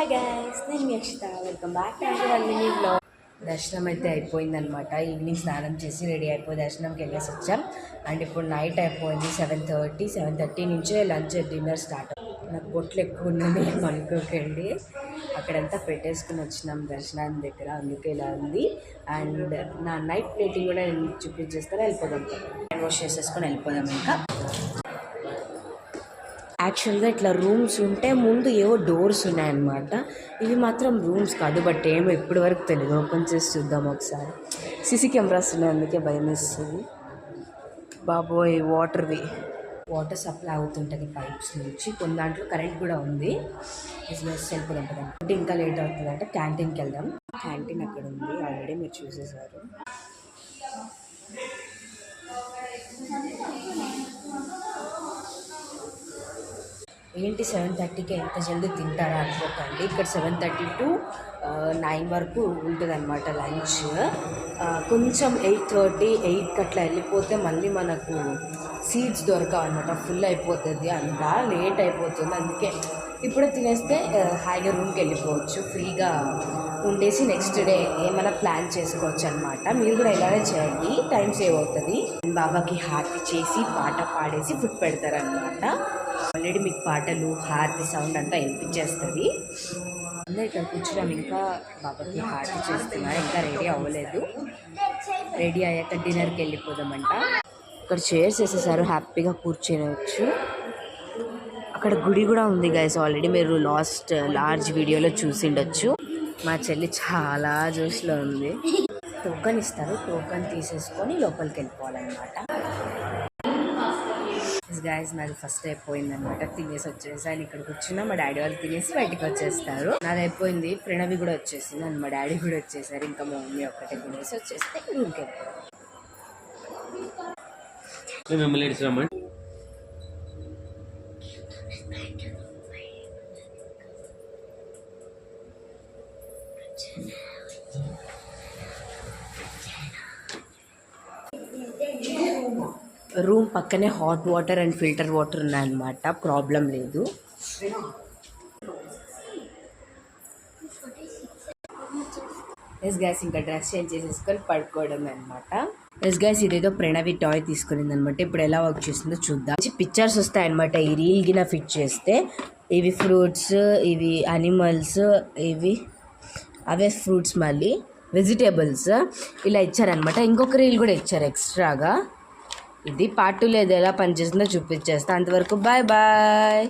Hi guys, నేను మీ Akshitha. Welcome back to our mini blog. దర్శనం అయితే అయిపోయిందనమాట. ఈవినింగ్ స్నానం చేసి రెడీ అయిపోయి దర్శనంకి వెళ్ళేసి వచ్చాం. అండ్ ఇప్పుడు నైట్ అయిపోయింది 7:30 నుంచే లంచ్ డిన్నర్ స్టార్ట్. నాకు బొట్లు ఎక్కువ ఉన్నది అనుకోకండి. అక్కడంతా పెట్టేసుకుని వచ్చినాం దర్శనం దగ్గర, అందుకే ఇలా ఉంది. అండ్ నా నైట్ ప్లేటింగ్ కూడా నేను చూపించేస్తాను. వెళ్ళిపోదాం, హ్యాండ్ వాష్ చేసేసుకొని వెళ్ళిపోదాం. ఇంకా యాక్చువల్గా ఇట్లా రూమ్స్ ఉంటే ముందు ఏవో డోర్స్ ఉన్నాయన్నమాట. ఇవి మాత్రం రూమ్స్ కాదు, బట్ ఏమో ఇప్పటి వరకు తెలియదు. ఓపెన్ చేసి చూద్దాం ఒకసారి. సీసీ కెమెరాస్ ఉన్నాయి, అందుకే భయం వేస్తుంది. బాబోయ్, వాటర్ సప్లై అవుతుంటుంది పైప్స్ నుంచి. కొన్ని దాంట్లో కరెంట్ కూడా ఉంది. బిజినెస్ వెళ్ళిపోదాం. అంటే ఇంకా లేట్ అవుతుంది అంటే క్యాంటీన్కి వెళ్దాం. క్యాంటీన్ అక్కడ ఉంది, ఆల్రెడీ మీరు చూసేసారు. ఏంటి 7:30కి ఎంత జల్దీ తింటారా అనుకోకండి. ఇక్కడ 7:30 to 9 వరకు ఉంటుంది అనమాట లంచ్. కొంచెం 8:30-8కి అట్లా వెళ్ళిపోతే మళ్ళీ మనకు సీట్స్ దొరకవన్నమాట. ఫుల్ అయిపోతుంది, అంతా లేట్ అయిపోతుంది. అందుకే ఇప్పుడే తినేస్తే హాయిగా రూమ్కి వెళ్ళిపోవచ్చు, ఫ్రీగా ఉండేసి నెక్స్ట్ డే ఏమైనా ప్లాన్ చేసుకోవచ్చు అనమాట. మీరు కూడా ఇలానే చేయండి, టైం సేవ్ అవుతుంది. బాబాకి హారతి చేసి పాట పాడేసి ఫుడ్ పెడతారనమాట. ఆల్రెడీ మీకు పాటలు హారతి సౌండ్ అంతా వినిపించేస్తుంది. అందరూ ఇక్కడ కూర్చున్నాం, ఇంకా బాబాకి హారతి చేస్తున్నారు. ఇంకా రెడీ అవ్వలేదు. రెడీ అయ్యాక డిన్నర్కి వెళ్ళిపోదామంట. ఇక్కడ చైర్స్ వేసేసారు, హ్యాపీగా కూర్చోవచ్చు. అక్కడ గుడి కూడా ఉంది గైస్, ఆల్రెడీ మీరు లార్జ్ వీడియోలో చూసిండొచ్చు. మా చెల్లి చాలా జోష్లో ఉంది. టోకన్ ఇస్తారు, టోకన్ తీసేసుకొని లోపలికి వెళ్ళిపోవాలన్నమాట. గైస్, నాది ఫస్ట్ అయిపోయిందనమాట. తినేసి వచ్చేసాను. ఇక్కడ కూర్చున్నా, మా డాడీ వాళ్ళు తినేసి బయటకు వచ్చేస్తారు. నాది అయిపోయింది. ప్రణవి కూడా వచ్చేసింది అండ్ మా డాడీ కూడా వచ్చేసారు. ఇంకా మా మమ్మీ ఒక్కటే తినేసి వచ్చేస్తే రూమ్కి వెళ్ళిపోయారు. రూమ్ పక్కనే hot water and filter water ఉన్నాయన్నమాట, ప్రాబ్లం లేదు. ఎస్ గైస్, ఇంకా డ్రెస్ చేంజ్ చేసేసుకొని పడుకోవడం అనమాట. ఎస్ గైస్, ఇదేదో ప్రణవి టాయ్ తీసుకునింది అనమాట. ఇప్పుడు ఎలా వర్క్ చేస్తుందో చూద్దాం. పిక్చర్స్ వస్తాయన్నమాట ఈ రీల్ గిన ఫిట్ చేస్తే. ఇవి ఫ్రూట్స్, ఇవి అనిమల్స్, ఇవి అవే ఫ్రూట్స్, మళ్ళీ వెజిటేబుల్స్ ఇలా ఇచ్చారనమాట. ఇంకొక రీల్ కూడా ఇచ్చారు ఎక్స్ట్రాగా. ఇది పార్ట్ 2 లేదు, ఎలా పనిచేస్తుందో చూపించేస్తా. అంతవరకు బాయ్ బాయ్.